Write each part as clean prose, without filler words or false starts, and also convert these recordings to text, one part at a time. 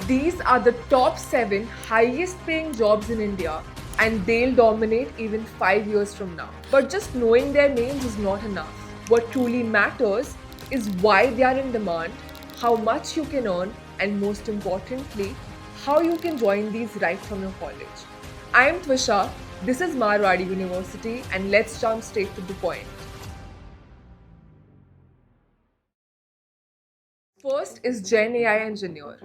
These are the top 7 highest paying jobs in India, and they'll dominate even 5 years from now. But just knowing their names is not enough. What truly matters is why they are in demand, how much you can earn, and most importantly, how you can join these right from your college. I am Twisha, this is Marwadi University, and let's jump straight to the point. First is Gen AI Engineer.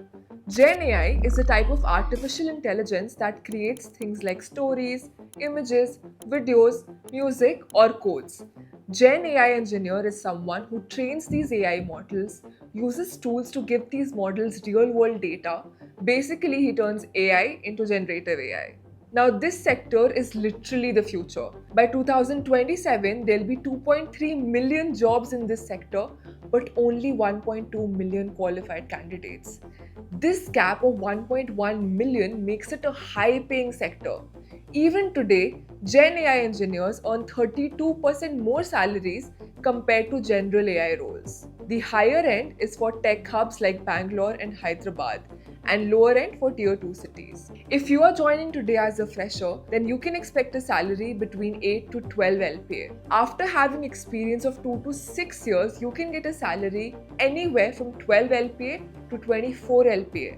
Gen AI is a type of artificial intelligence that creates things like stories, images, videos, music, or codes. Gen AI Engineer is someone who trains these AI models, uses tools to give these models real world data. Basically, he turns AI into generative AI. Now, this sector is literally the future. By 2027, there'll be 2.3 million jobs in this sector, but only 1.2 million qualified candidates. This gap of 1.1 million makes it a high paying sector. Even today, Gen AI engineers earn 32% more salaries compared to general AI roles. The higher end is for tech hubs like Bangalore and Hyderabad, and lower end for tier 2 cities. If you are joining today as a fresher, then you can expect a salary between 8 to 12 LPA. After having experience of 2 to 6 years, you can get a salary anywhere from 12 LPA to 24 LPA.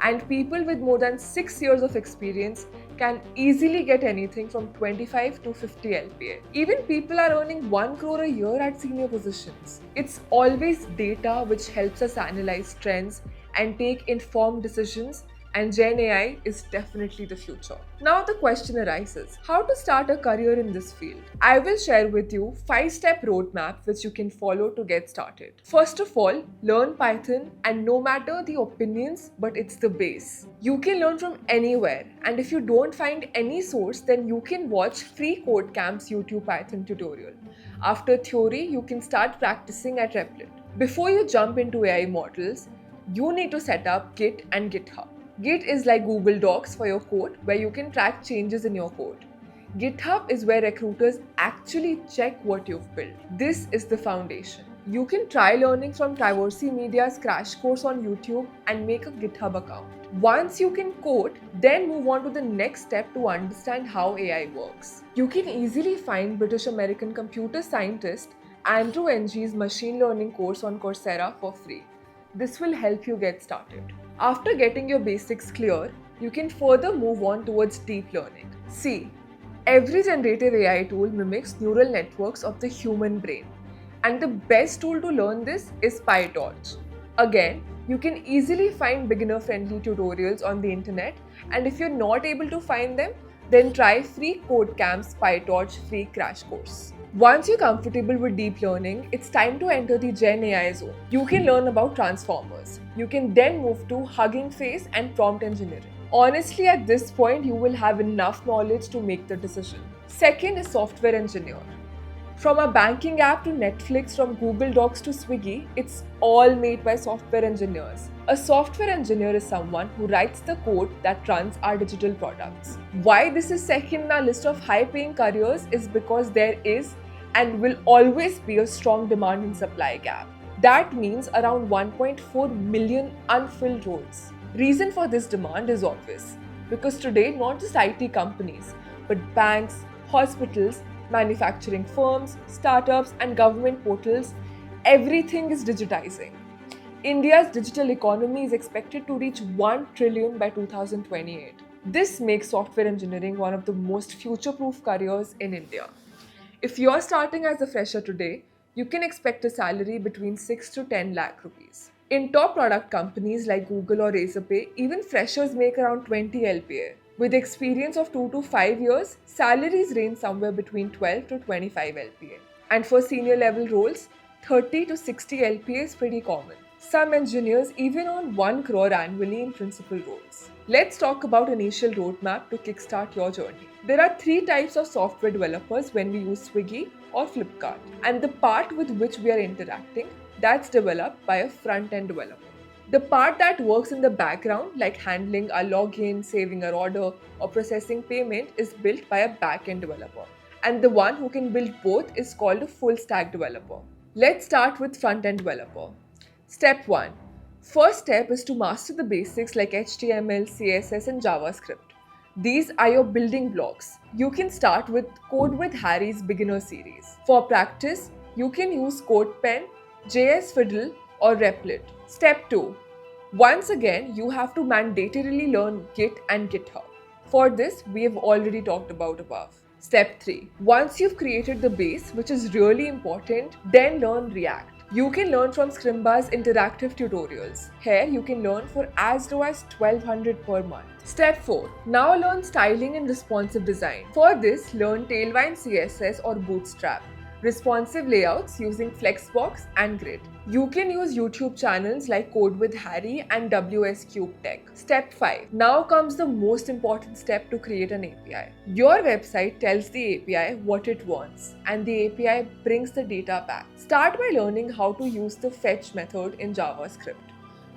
And people with more than 6 years of experience can easily get anything from 25 to 50 LPA. Even people are earning 1 crore a year at senior positions. It's always data which helps us analyze trends and take informed decisions, and Gen AI is definitely the future. Now the question arises, how to start a career in this field? I will share with you 5-step roadmap which you can follow to get started. First of all, learn Python, and no matter the opinions, but it's the base. You can learn from anywhere, and if you don't find any source, then you can watch free Codecamp's YouTube Python tutorial. After theory, you can start practicing at Replit. Before you jump into AI models, you need to set up Git and GitHub. Git is like Google Docs for your code, where you can track changes in your code. GitHub is where recruiters actually check what you've built. This is the foundation. You can try learning from Traversy Media's crash course on YouTube and make a GitHub account. Once you can code, then move on to the next step to understand how AI works. You can easily find British American computer scientist Andrew Ng's machine learning course on Coursera for free. This will help you get started. After getting your basics clear, you can further move on towards deep learning. See, every generative AI tool mimics neural networks of the human brain, and the best tool to learn this is PyTorch. Again, you can easily find beginner-friendly tutorials on the internet, and if you're not able to find them, then try free Codecamp's PyTorch free crash course. Once you're comfortable with deep learning, it's time to enter the Gen AI zone. You can learn about transformers. You can then move to Hugging Face and prompt engineering. Honestly, at this point, you will have enough knowledge to make the decision. Second is software engineer. From a banking app to Netflix, from Google Docs to Swiggy, it's all made by software engineers. A software engineer is someone who writes the code that runs our digital products. Why this is second in our list of high-paying careers is because there is and will always be a strong demand and supply gap. That means around 1.4 million unfilled roles. Reason for this demand is obvious, because today not just IT companies, but banks, hospitals, manufacturing firms, startups, and government portals, everything is digitizing. India's digital economy is expected to reach 1 trillion by 2028. This makes software engineering one of the most future-proof careers in India. If you're starting as a fresher today, you can expect a salary between 6 to 10 lakh rupees. In top product companies like Google or Razorpay, even freshers make around 20 LPA. With experience of 2 to 5 years, salaries range somewhere between 12 to 25 LPA. And for senior level roles, 30 to 60 LPA is pretty common. Some engineers even earn 1 crore annually in principal roles. Let's talk about initial roadmap to kickstart your journey. There are 3 types of software developers when we use Swiggy or Flipkart, and the part with which we are interacting, that's developed by a front-end developer. The part that works in the background, like handling a login, saving an order, or processing payment, is built by a back-end developer. And the one who can build both is called a full-stack developer. Let's start with front-end developer. Step 1. First step is to master the basics like HTML, CSS, and JavaScript. These are your building blocks. You can start with Code with Harry's beginner series. For practice, you can use CodePen, JS Fiddle, or Replit. Step 2. Once again, you have to mandatorily learn Git and GitHub. For this, we have already talked about above. Step 3. Once you've created the base, which is really important, then learn React. You can learn from Scrimba's interactive tutorials. Here, you can learn for as low as 1200 per month. Step 4. Now learn styling and responsive design. For this, learn Tailwind CSS or Bootstrap. Responsive layouts using Flexbox and Grid. You can use YouTube channels like Code with Harry and WS Cube Tech. Step 5. Now comes the most important step to create an API. Your website tells the API what it wants, and the API brings the data back. Start by learning how to use the fetch method in JavaScript.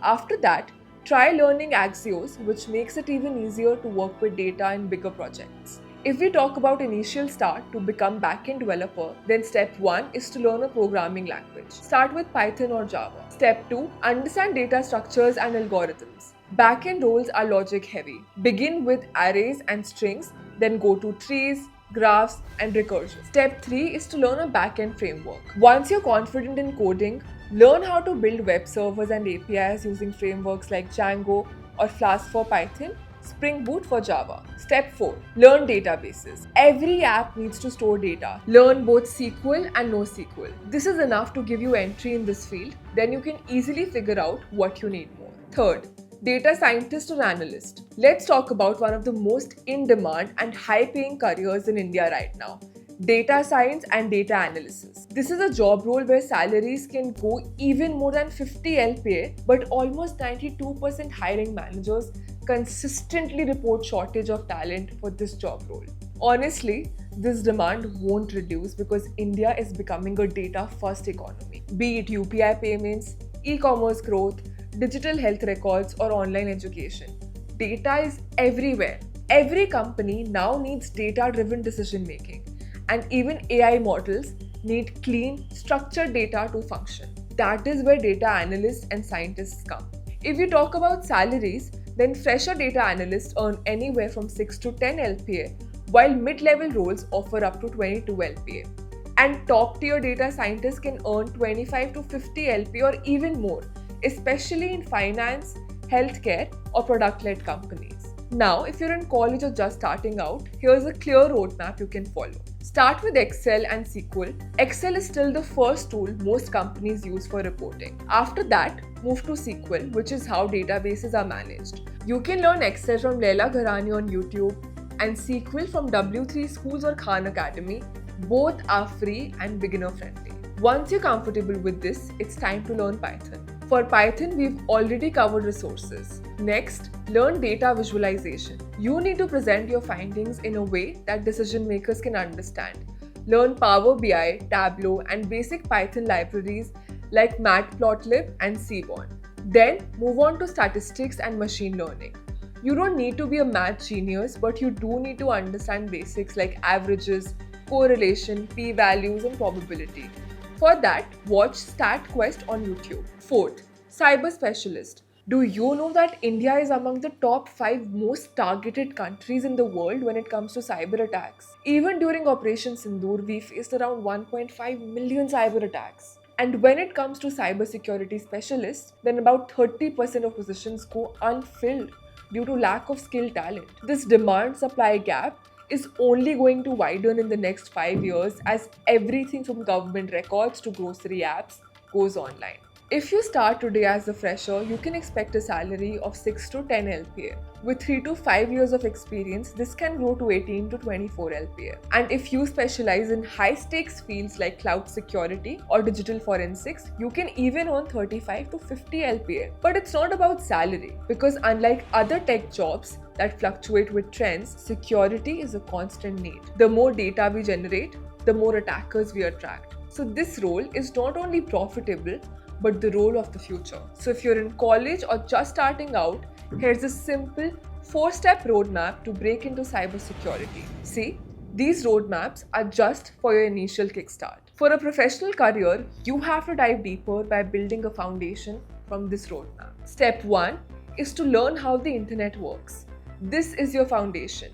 After that, try learning Axios, which makes it even easier to work with data in bigger projects. If we talk about initial start to become backend developer, then step 1 is to learn a programming language. Start with Python or Java. Step 2, understand data structures and algorithms. Backend roles are logic heavy. Begin with arrays and strings, then go to trees, graphs, and recursion. Step 3 is to learn a backend framework. Once you're confident in coding, learn how to build web servers and APIs using frameworks like Django or Flask for Python, Spring Boot for Java. Step 4. Learn databases. Every app needs to store data. Learn both SQL and NoSQL. This is enough to give you entry in this field. Then you can easily figure out what you need more. Third, data scientist or analyst. Let's talk about one of the most in-demand and high-paying careers in India right now. Data science and data analysis. This is a job role where salaries can go even more than 50 LPA, but almost 92% hiring managers consistently report shortage of talent for this job role. Honestly, this demand won't reduce because India is becoming a data-first economy. Be it UPI payments, e-commerce growth, digital health records, or online education. Data is everywhere. Every company now needs data-driven decision-making, and even AI models need clean, structured data to function. That is where data analysts and scientists come. If you talk about salaries, then fresher data analysts earn anywhere from 6 to 10 LPA, while mid-level roles offer up to 22 LPA. And top-tier data scientists can earn 25 to 50 LPA or even more, especially in finance, healthcare, or product-led companies. Now, if you're in college or just starting out, here's a clear roadmap you can follow. Start with Excel and SQL. Excel is still the first tool most companies use for reporting. After that, move to SQL, which is how databases are managed. You can learn Excel from Leila Gharani on YouTube and SQL from W3 Schools or Khan Academy. Both are free and beginner friendly. Once you're comfortable with this, it's time to learn Python. For Python, we've already covered resources. Next, learn data visualization. You need to present your findings in a way that decision makers can understand. Learn Power BI, Tableau, and basic Python libraries like Matplotlib and Seaborn. Then, move on to statistics and machine learning. You don't need to be a math genius, but you do need to understand basics like averages, correlation, p-values, and probability. For that, watch StatQuest on YouTube. Fourth, cyber specialist. Do you know that India is among the top 5 most targeted countries in the world when it comes to cyber attacks? Even during Operation Sindoor, we faced around 1.5 million cyber attacks. And when it comes to cybersecurity specialists, then about 30% of positions go unfilled due to lack of skilled talent. This demand-supply gap is only going to widen in the next 5 years as everything from government records to grocery apps goes online. If you start today as a fresher, you can expect a salary of 6 to 10 LPA. With 3 to 5 years of experience, this can grow to 18 to 24 LPA. And if you specialize in high-stakes fields like cloud security or digital forensics, you can even earn 35 to 50 LPA. But it's not about salary, because unlike other tech jobs that fluctuate with trends, security is a constant need. The more data we generate, the more attackers we attract. So this role is not only profitable, but the role of the future. So if you're in college or just starting out, here's a simple 4-step roadmap to break into cybersecurity. See, these roadmaps are just for your initial kickstart. For a professional career, you have to dive deeper by building a foundation from this roadmap. Step 1 is to learn how the internet works. This is your foundation.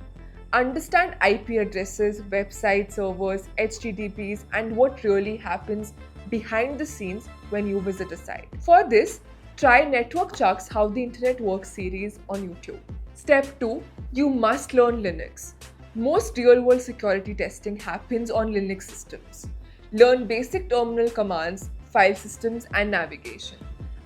Understand IP addresses, website servers, HTTPs, and what really happens behind the scenes when you visit a site. For this, try Network Chuck's How the Internet Works series on YouTube. Step 2, you must learn Linux. Most real-world security testing happens on Linux systems. Learn basic terminal commands, file systems, and navigation.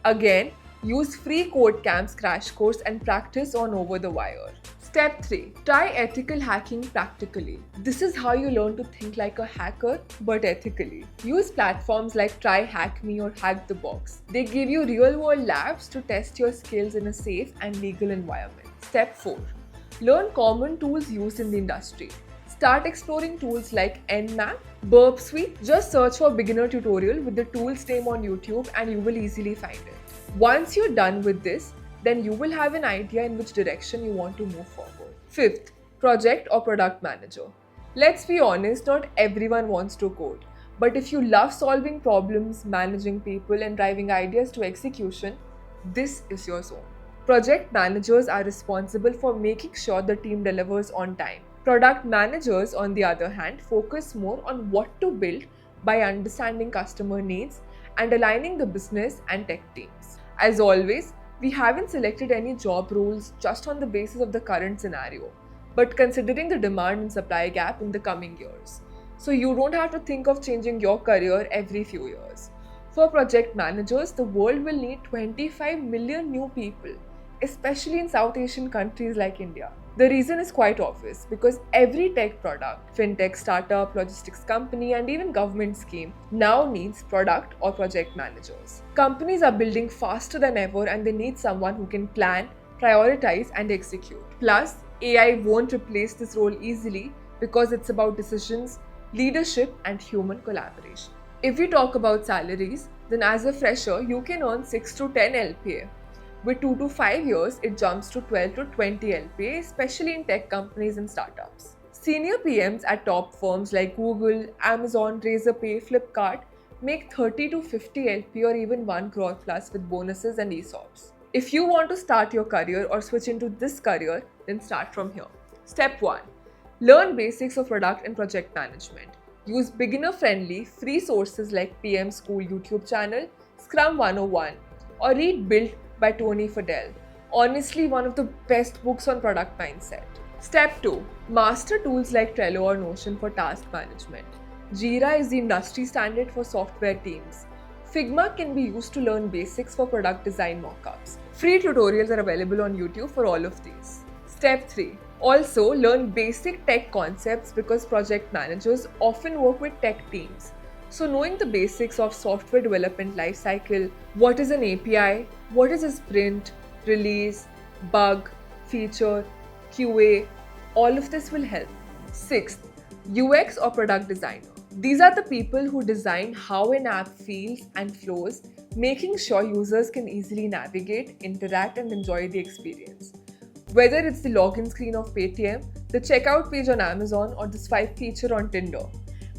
Again, use free Codecamps crash course and practice on Over the Wire. Step 3. Try ethical hacking practically. This is how you learn to think like a hacker, but ethically. Use platforms like Try Hack Me or Hack the Box. They give you real-world labs to test your skills in a safe and legal environment. Step 4. Learn common tools used in the industry. Start exploring tools like Nmap, Burp Suite. Just search for beginner tutorial with the tool's name on YouTube and you will easily find it. Once you're done with this, then you will have an idea in which direction you want to move forward. 5th, project or product manager. Let's be honest, not everyone wants to code. But if you love solving problems, managing people, and driving ideas to execution, this is your zone. Project managers are responsible for making sure the team delivers on time. Product managers, on the other hand, focus more on what to build by understanding customer needs and aligning the business and tech teams. As always, we haven't selected any job roles just on the basis of the current scenario, but considering the demand and supply gap in the coming years. So you don't have to think of changing your career every few years. For project managers, the world will need 25 million new people, especially in South Asian countries like India. The reason is quite obvious because every tech product, fintech startup, logistics company, and even government scheme now needs product or project managers. Companies are building faster than ever and they need someone who can plan, prioritize, and execute. Plus, AI won't replace this role easily because it's about decisions, leadership, and human collaboration. If we talk about salaries, then as a fresher, you can earn 6 to 10 LPA. With 2 to 5 years, it jumps to 12 to 20 LPA, especially in tech companies and startups. Senior PMs at top firms like Google, Amazon, Razorpay, Flipkart make 30 to 50 LPA or even 1 crore plus with bonuses and ESOPs. If you want to start your career or switch into this career, then start from here. Step 1. Learn basics of product and project management. Use beginner-friendly, free sources like PM School YouTube channel, Scrum 101, or read Build by Tony Fadell. Honestly, one of the best books on product mindset. Step 2. Master tools like Trello or Notion for task management. Jira is the industry standard for software teams. Figma can be used to learn basics for product design mockups. Free tutorials are available on YouTube for all of these. Step 3. Also, learn basic tech concepts because project managers often work with tech teams. So knowing the basics of software development lifecycle, what is an API, what is a sprint, release, bug, feature, QA, all of this will help. 6th, UX or product designer. These are the people who design how an app feels and flows, making sure users can easily navigate, interact, and enjoy the experience. Whether it's the login screen of Paytm, the checkout page on Amazon, or the swipe feature on Tinder,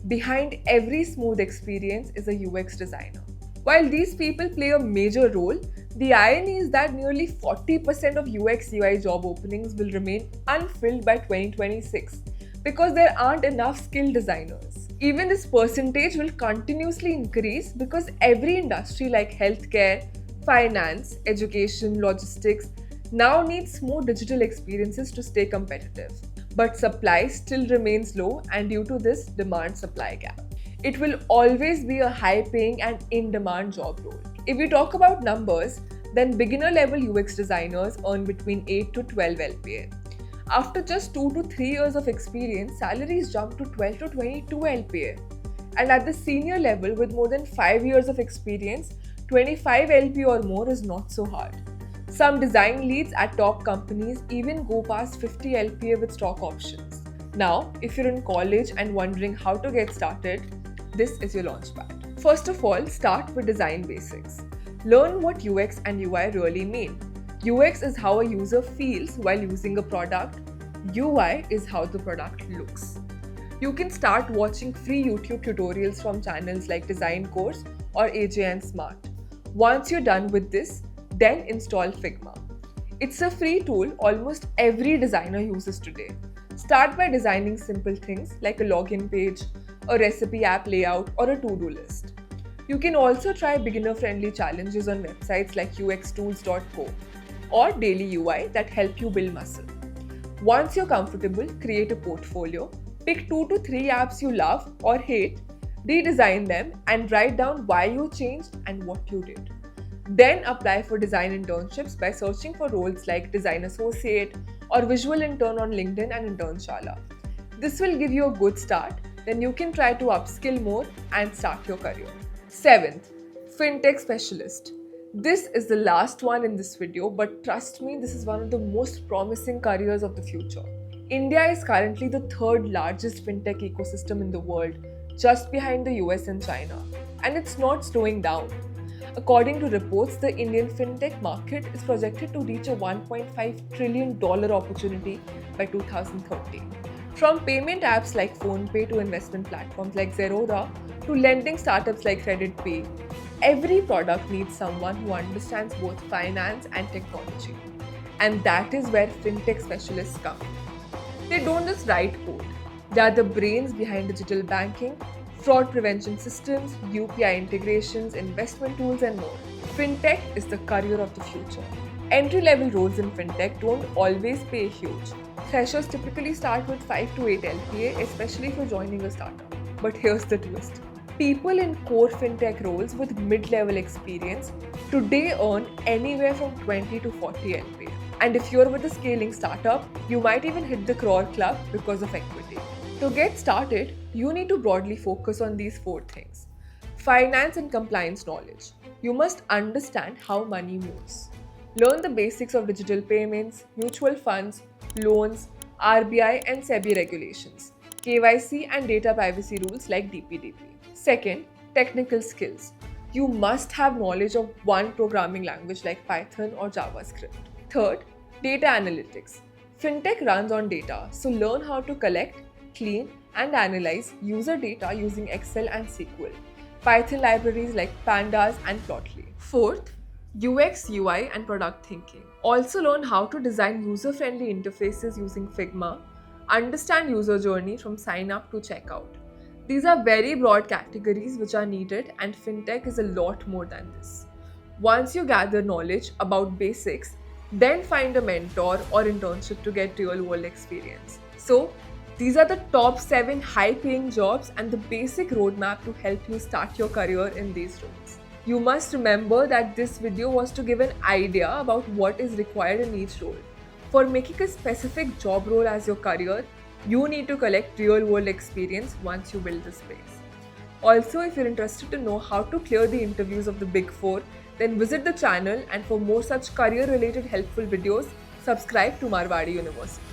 behind every smooth experience is a UX designer. While these people play a major role, the irony is that nearly 40% of UX UI job openings will remain unfilled by 2026 because there aren't enough skilled designers. Even this percentage will continuously increase because every industry like healthcare, finance, education, logistics now needs more digital experiences to stay competitive. But supply still remains low, and due to this demand-supply gap, it will always be a high-paying and in-demand job role. If we talk about numbers, then beginner-level UX designers earn between 8 to 12 LPA. After just 2 to 3 years of experience, salaries jump to 12 to 22 LPA. And at the senior level, with more than 5 years of experience, 25 LPA or more is not so hard. Some design leads at top companies even go past 50 LPA with stock options. Now, if you're in college and wondering how to get started, this is your launchpad. First of all, start with design basics. Learn what UX and UI really mean. UX is how a user feels while using a product. UI is how the product looks. You can start watching free YouTube tutorials from channels like Design Course or AJ and Smart. Once you're done with this, then install Figma. It's a free tool almost every designer uses today. Start by designing simple things like a login page, a recipe app layout, or a to-do list. You can also try beginner-friendly challenges on websites like uxtools.co or Daily UI that help you build muscle. Once you're comfortable, create a portfolio, pick 2 to 3 apps you love or hate, redesign them, and write down why you changed and what you did. Then apply for design internships by searching for roles like design associate or visual intern on LinkedIn and Internshala. This will give you a good start, then you can try to upskill more and start your career. 7th, FinTech Specialist. This is the last one in this video, but trust me, this is one of the most promising careers of the future. India is currently the 3rd largest FinTech ecosystem in the world, just behind the US and China, and it's not slowing down. According to reports, the Indian FinTech market is projected to reach a $1.5 trillion opportunity by 2030. From payment apps like PhonePe to investment platforms like Zerodha to lending startups like CreditPay, every product needs someone who understands both finance and technology. And that is where FinTech specialists come. They don't just write code. They are the brains behind digital banking, fraud prevention systems, UPI integrations, investment tools, and more. FinTech is the career of the future. Entry-level roles in FinTech don't always pay huge. Freshers typically start with 5 to 8 LPA, especially if you're joining a startup. But here's the twist. People in core FinTech roles with mid-level experience today earn anywhere from 20 to 40 LPA. And if you're with a scaling startup, you might even hit the crore club because of equity. To get started, you need to broadly focus on these 4 things. Finance and compliance knowledge. You must understand how money moves. Learn the basics of digital payments, mutual funds, loans, RBI and SEBI regulations, KYC and data privacy rules like DPDP. Second, technical skills. You must have knowledge of one programming language like Python or JavaScript. Third, data analytics. FinTech runs on data, so learn how to collect, clean, and analyze user data using Excel and SQL, Python libraries like Pandas and Plotly. Fourth, UX, UI, and product thinking. Also learn how to design user-friendly interfaces using Figma, understand user journey from sign up to checkout. These are very broad categories which are needed, and FinTech is a lot more than this. Once you gather knowledge about basics, then find a mentor or internship to get real-world experience. So, these are the top 7 high-paying jobs and the basic roadmap to help you start your career in these roles. You must remember that this video was to give an idea about what is required in each role. For making a specific job role as your career, you need to collect real-world experience once you build the space. Also, if you're interested to know how to clear the interviews of the Big 4, then visit the channel, and for more such career-related helpful videos, subscribe to Marwari University.